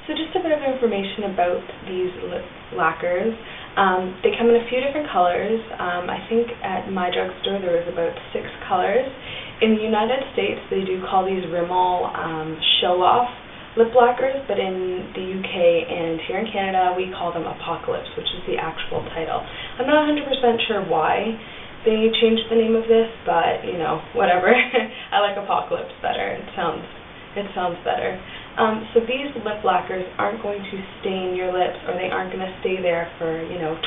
So just a bit of information about these lip lacquers. They come in a few different colors. I think at my drugstore there was about 6 colors. In the United States they do call these Rimmel show-off lip lacquers, but in the UK and here in Canada we call them Apocalips, which is the actual title. I'm not 100% sure why they changed the name of this, but you know, whatever. I like Apocalips better. It sounds better. So these lip lacquers aren't going to stain your lips, or they aren't going to stay there for,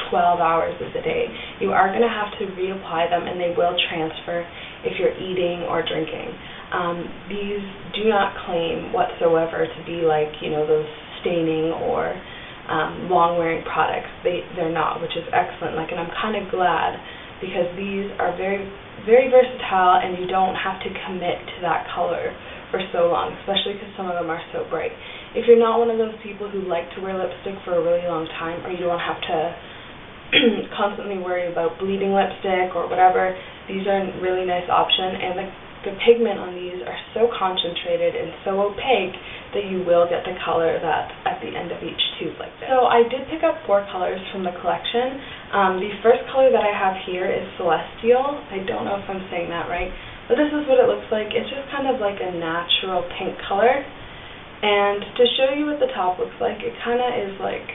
12 hours of the day. You are going to have to reapply them, and they will transfer if you're eating or drinking. These do not claim whatsoever to be like, those staining or long-wearing products. They're not, which is excellent. And I'm kind of glad, because these are very, very versatile, and you don't have to commit to that color for so long, especially because some of them are so bright. If you're not one of those people who like to wear lipstick for a really long time, or you don't have to constantly worry about bleeding lipstick or whatever, these are a really nice option, and the pigment on these are so concentrated and so opaque that you will get the color that's at the end of each tube like this. So I did pick up 4 colors from the collection. The first color that I have here is Celestial. I don't know if I'm saying that right, but this is what it looks like. It's just kind of like a natural pink color. And to show you what the top looks like, it kind of is like,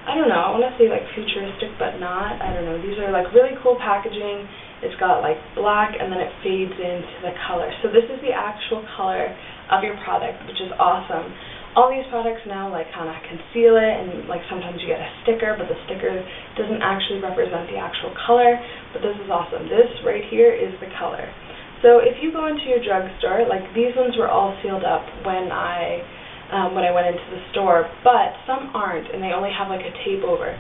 I don't know, I want to say like futuristic, but not. I don't know. These are like really cool packaging. It's got like black, and then it fades into the color. So this is the actual color of your product, which is awesome. All these products now like kind of conceal it, and like sometimes you get a sticker, but the sticker doesn't actually represent the actual color. But this is awesome. This right here is the color. So if you go into your drugstore, like these ones were all sealed up when I went into the store, but some aren't, and they only have like a tape over.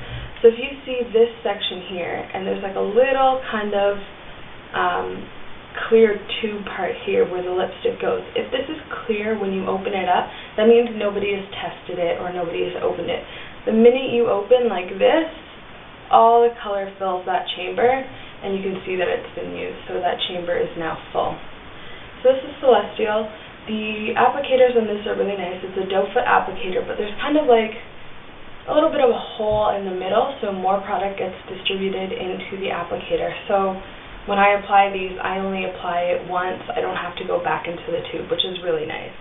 So if you see this section here, and there's like a little kind of clear tube part here where the lipstick goes. If this is clear when you open it up, that means nobody has tested it or nobody has opened it. The minute you open like this, all the color fills that chamber, and you can see that it's been used, so that chamber is now full. So this is Celestial. The applicators on this are really nice. It's a doe foot applicator, but there's kind of like a little bit of a hole in the middle, so more product gets distributed into the applicator. So when I apply these, I only apply it once. I don't have to go back into the tube, which is really nice.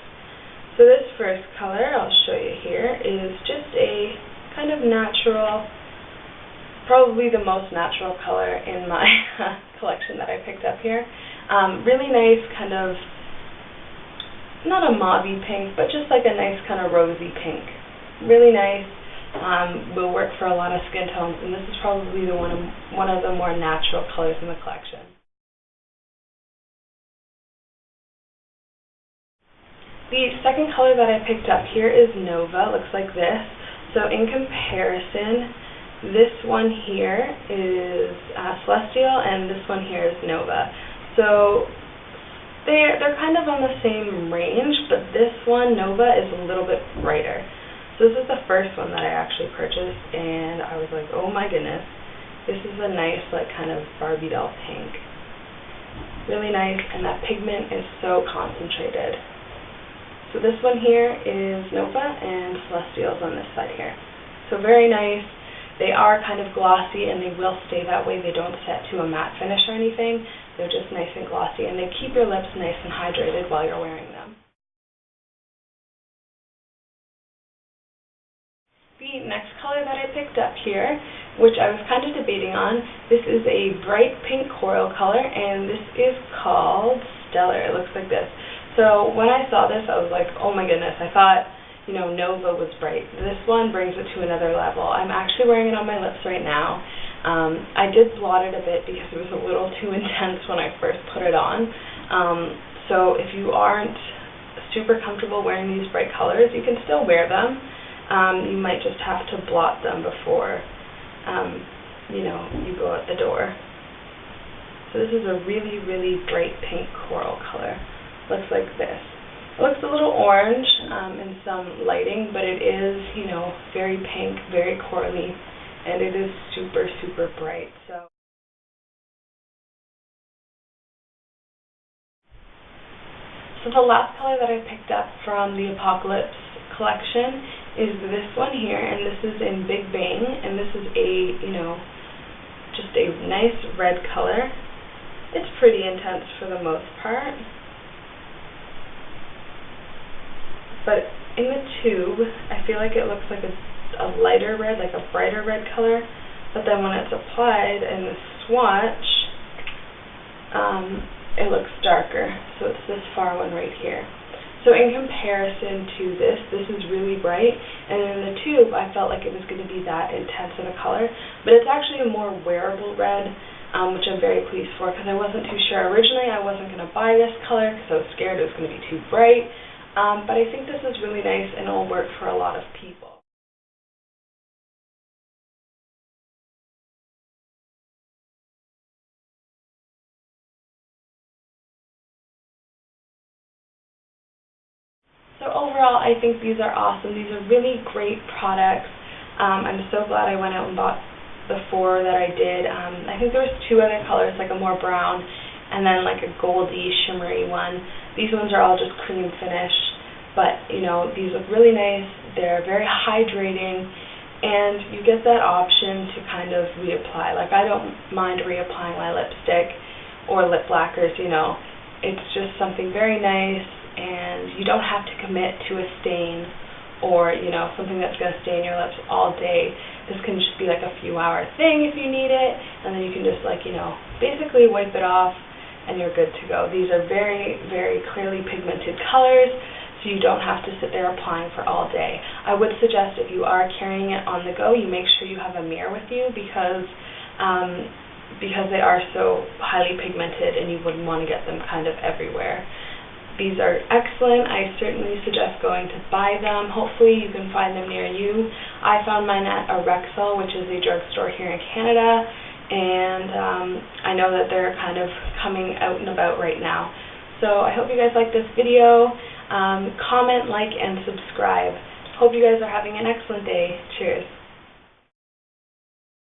So this first color, I'll show you here, is just a kind of natural, probably the most natural color in my collection that I picked up here. Really nice kind of, not a mauvey pink, but just like a nice kind of rosy pink. Really nice. Will work for a lot of skin tones, and this is probably one of the more natural colors in the collection. The second color that I picked up here is Nova. Looks like this. So in comparison, this one here is Celestial, and this one here is Nova. So they're kind of on the same range, but this one, Nova, is a little bit brighter. So this is the first one that I actually purchased, and I was like, oh my goodness, this is a nice, like, kind of Barbie doll pink. Really nice, and that pigment is so concentrated. So this one here is Nova, and Celestial's on this side here. So very nice. They are kind of glossy, and they will stay that way. They don't set to a matte finish or anything. They're just nice and glossy, and they keep your lips nice and hydrated while you're wearing them. The next color that I picked up here, which I was kind of debating on, this is a bright pink coral color, and this is called Stellar. It looks like this. So when I saw this, I was like, oh my goodness, I thought, Nova was bright. This one brings it to another level. I'm actually wearing it on my lips right now. I did blot it a bit because it was a little too intense when I first put it on. So if you aren't super comfortable wearing these bright colors, you can still wear them. You might just have to blot them before, you go out the door. So this is a really, really bright pink coral color. Looks like this. It looks a little orange in some lighting, but it is, very pink, very corally, and it is super, super bright. So the last color that I picked up from the Apocalypse collection is this one here, and this is in Big Bang, and this is a, just a nice red color. It's pretty intense for the most part, but in the tube, I feel like it looks like a lighter red, like a brighter red color, but then when it's applied in the swatch, it looks darker. So it's this far one right here. So in comparison to this is really bright, and in the tube I felt like it was going to be that intense of a color, but it's actually a more wearable red, which I'm very pleased for, because I wasn't too sure. Originally I wasn't going to buy this color because I was scared it was going to be too bright, but I think this is really nice and it'll work for a lot of people. So overall, I think these are awesome. These are really great products. I'm so glad I went out and bought the 4 that I did. I think there was 2 other colors, like a more brown and then like a goldy, shimmery one. These ones are all just cream finish, but these look really nice. They're very hydrating, and you get that option to kind of reapply. Like, I don't mind reapplying my lipstick or lip lacquers. It's just something very nice, and you don't have to commit to a stain or, something that's going to stain your lips all day. This can just be like a few-hour thing if you need it, and then you can just basically wipe it off and you're good to go. These are very, very clearly pigmented colors, so you don't have to sit there applying for all day. I would suggest if you are carrying it on the go, you make sure you have a mirror with you, because they are so highly pigmented and you wouldn't want to get them kind of everywhere. These are excellent. I certainly suggest going to buy them. Hopefully you can find them near you. I found mine at a Rexall, which is a drugstore here in Canada, and I know that they're kind of coming out and about right now. So I hope you guys like this video. Comment, like, and subscribe. Hope you guys are having an excellent day. Cheers.